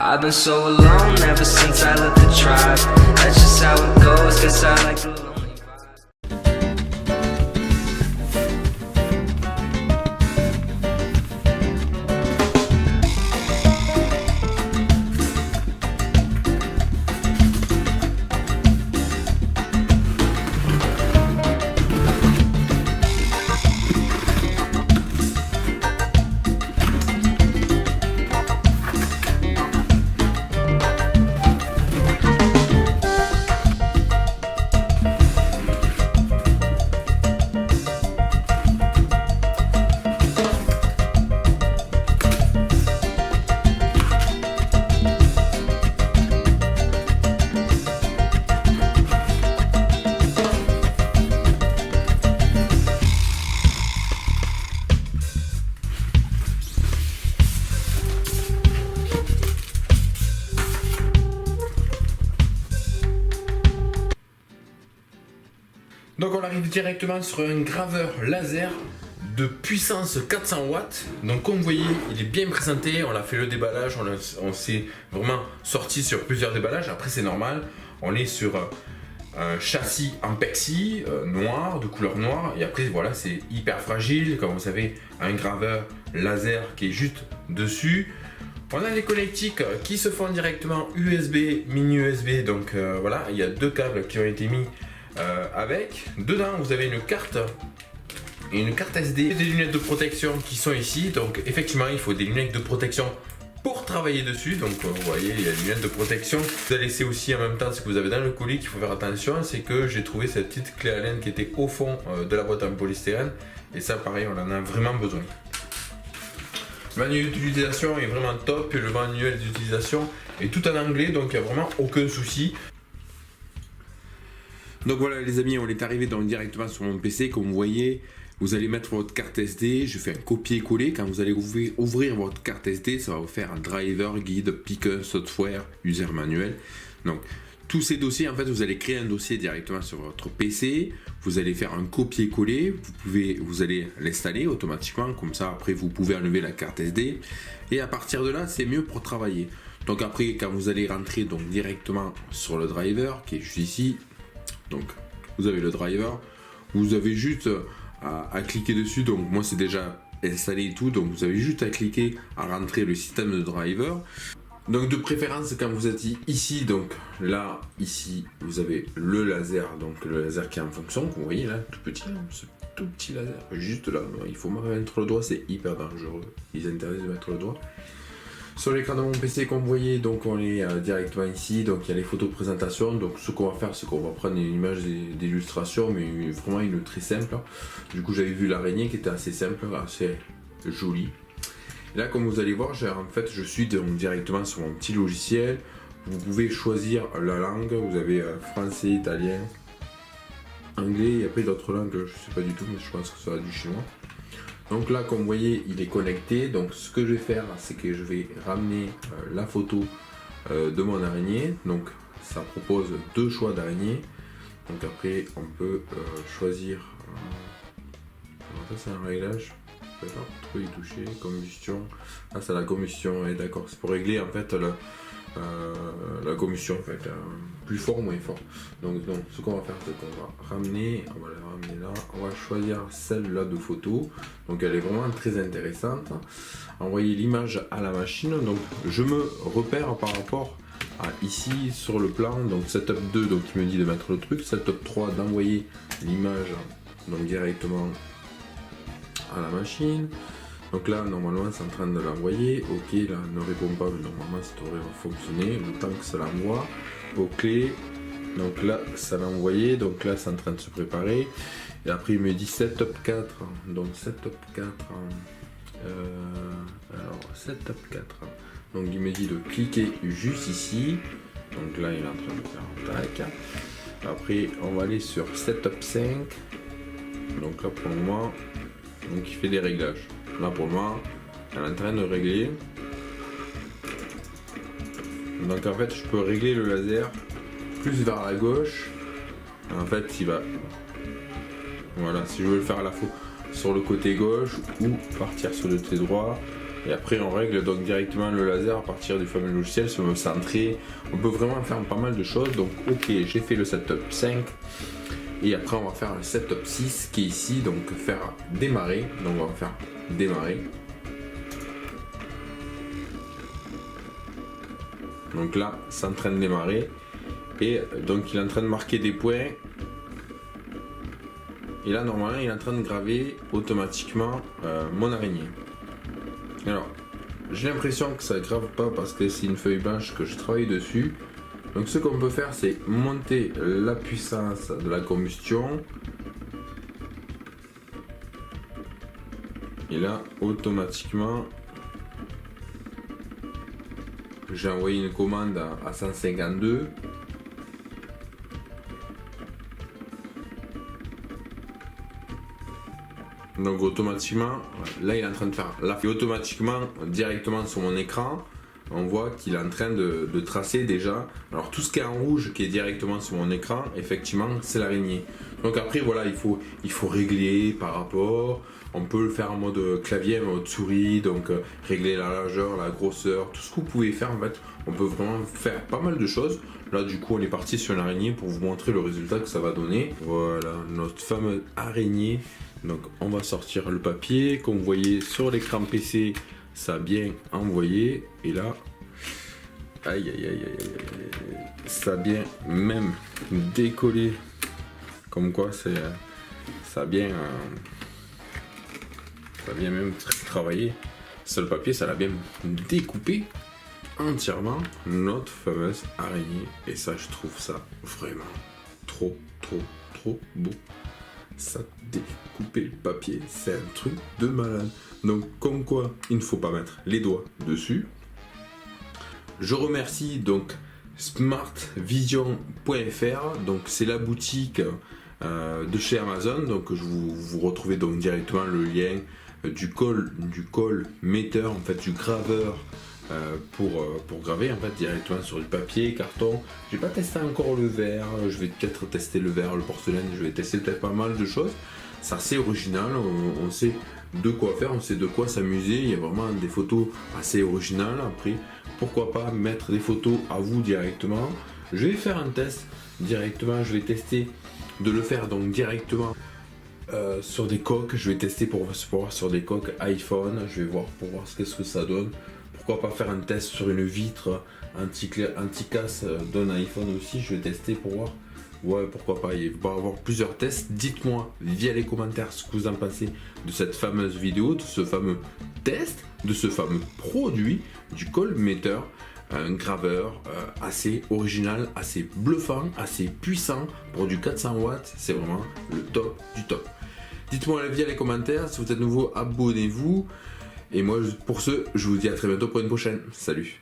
I've been so alone ever since I left the tribe. That's just how it goes, guess I like the lonely vibe. Donc on arrive directement sur un graveur laser de puissance 400 watts. Donc comme vous voyez, il est bien présenté, on a fait le déballage, on s'est vraiment sorti sur plusieurs déballages. Après c'est normal, on est sur un châssis en pexi noir, de couleur noire. Et après voilà, c'est hyper fragile, comme vous savez, un graveur laser qui est juste dessus. On a les connectiques qui se font directement USB, mini USB. Donc voilà, il y a deux câbles qui ont été mis avec. Dedans vous avez une carte SD et des lunettes de protection qui sont ici. Donc effectivement il faut des lunettes de protection pour travailler dessus. Donc vous voyez, il y a des lunettes de protection. Vous allez laisser aussi en même temps ce que vous avez dans le colis qu'il faut faire attention, c'est que j'ai trouvé cette petite clé Allen qui était au fond de la boîte en polystyrène, et ça pareil on en a vraiment besoin. Le manuel d'utilisation est vraiment top, et le manuel d'utilisation est tout en anglais, donc il n'y a vraiment aucun souci. Donc voilà les amis, on est arrivé donc directement sur mon PC. Comme vous voyez, vous allez mettre votre carte SD. Je fais un copier-coller. Quand vous allez ouvrir votre carte SD, ça va vous faire un driver, guide, picker, software, user manuel. Donc tous ces dossiers, en fait, vous allez créer un dossier directement sur votre PC. Vous allez faire un copier-coller. Vous allez l'installer automatiquement. Comme ça, après, vous pouvez enlever la carte SD. Et à partir de là, c'est mieux pour travailler. Donc après, quand vous allez rentrer donc directement sur le driver, qui est juste ici. Donc vous avez le driver, vous avez juste à cliquer dessus. Donc moi c'est déjà installé et tout, donc vous avez juste à cliquer à rentrer le système de driver. Donc de préférence quand vous êtes ici, donc là ici vous avez le laser, donc le laser qui est en fonction, vous voyez là, tout petit, ce tout petit laser, juste là, il faut mettre le doigt, c'est hyper dangereux, ils interdisent de mettre le doigt. Sur l'écran de mon PC, comme vous voyez, donc on est directement ici, donc il y a les photos de présentation. Donc ce qu'on va faire, c'est qu'on va prendre une image d'illustration, mais vraiment une très simple. Du coup j'avais vu l'araignée qui était assez simple, assez jolie. Et là comme vous allez voir, en fait je suis donc directement sur mon petit logiciel. Vous pouvez choisir la langue, vous avez français, italien, anglais, et après d'autres langues, je sais pas du tout, mais je pense que ça sera du chinois. Donc là comme vous voyez il est connecté, donc ce que je vais faire c'est que je vais ramener la photo de mon araignée. Donc ça propose deux choix d'araignée, donc après on peut choisir, ça c'est un réglage, trop y toucher, combustion, ah c'est la combustion, et d'accord, c'est pour régler en fait la combustion en fait, plus fort ou moins fort. Donc ce qu'on va faire c'est qu'on va ramener, on va la ramener là, on va choisir celle-là de photo, donc elle est vraiment très intéressante. Envoyer l'image à la machine, donc je me repère par rapport à ici sur le plan, donc setup 2 donc il me dit de mettre le truc, setup 3 d'envoyer l'image donc directement à la machine. Donc là, normalement, c'est en train de l'envoyer. Ok, là, ne répond pas, mais normalement, ça devrait fonctionner. Le temps que ça l'envoie. Ok, donc là, ça l'a envoyé. Donc là, c'est en train de se préparer. Et après, il me dit Setup 4. Donc, Setup 4. Alors, Setup 4. Donc, il me dit de cliquer juste ici. Donc là, il est en train de faire tac. Après, on va aller sur Setup 5. Donc là, pour le moment, donc il fait des réglages. Là pour moi, elle est en train de régler. Donc en fait, je peux régler le laser plus vers la gauche. En fait, il va. Voilà, si je veux le faire à la fois sur le côté gauche ou partir sur le côté droit. Et après on règle donc directement le laser à partir du fameux logiciel, si on veut centrer. On peut vraiment faire pas mal de choses. Donc ok, j'ai fait le setup 5. Et après on va faire le setup 6 qui est ici, donc faire démarrer. Donc on va faire démarrer. Donc là, c'est en train de démarrer. Et donc il est en train de marquer des points. Et là, normalement, il est en train de graver automatiquement mon araignée. Alors, j'ai l'impression que ça ne grave pas parce que c'est une feuille blanche que je travaille dessus. Donc ce qu'on peut faire, c'est monter la puissance de la combustion. Et là, automatiquement, j'ai envoyé une commande à 152. Donc automatiquement, là il est en train de faire là, et automatiquement, directement sur mon écran, on voit qu'il est en train de tracer déjà. Alors tout ce qui est en rouge qui est directement sur mon écran, effectivement c'est l'araignée. Donc après voilà, il faut régler par rapport. On peut le faire en mode clavier, en mode souris, donc régler la largeur, la grosseur, tout ce que vous pouvez faire en fait. On peut vraiment faire pas mal de choses. Là du coup on est parti sur l'araignée pour vous montrer le résultat que ça va donner. Voilà notre fameuse araignée. Donc on va sortir le papier. Comme vous voyez sur l'écran PC, ça a bien envoyé. Et là, aïe aïe aïe aïe aïe, ça a bien même décollé. Comme quoi ça a bien même travaillé. Sur le papier, ça l'a bien découpé entièrement notre fameuse araignée. Et ça, je trouve ça vraiment trop beau. Ça découper le papier, c'est un truc de malade. Donc comme quoi il ne faut pas mettre les doigts dessus. Je remercie donc smartvision.fr, donc c'est la boutique de chez Amazon. Donc vous retrouvez donc directement le lien du call metteur, en fait du graveur, pour graver en fait directement sur du papier, carton. J'ai pas testé encore le verre, je vais peut-être tester le verre, le porcelaine, je vais tester peut-être pas mal de choses. C'est assez original, on sait de quoi faire, on sait de quoi s'amuser, il y a vraiment des photos assez originales. Après, pourquoi pas mettre des photos à vous directement. Je vais faire un test directement, je vais tester de le faire donc directement sur des coques. Je vais tester pour voir sur des coques iPhone, je vais voir pour voir ce que ça donne. Pourquoi pas faire un test sur une vitre anti-casse d'un iPhone aussi, je vais tester pour voir. Ouais, pourquoi pas, il va y avoir plusieurs tests. Dites-moi via les commentaires ce que vous en pensez de cette fameuse vidéo, de ce fameux test, de ce fameux produit du call metteur, un graveur assez original, assez bluffant, assez puissant pour du 400 watts. C'est vraiment le top du top. Dites-moi via les commentaires, si vous êtes nouveau, abonnez-vous. Et moi, pour ce, je vous dis à très bientôt pour une prochaine. Salut.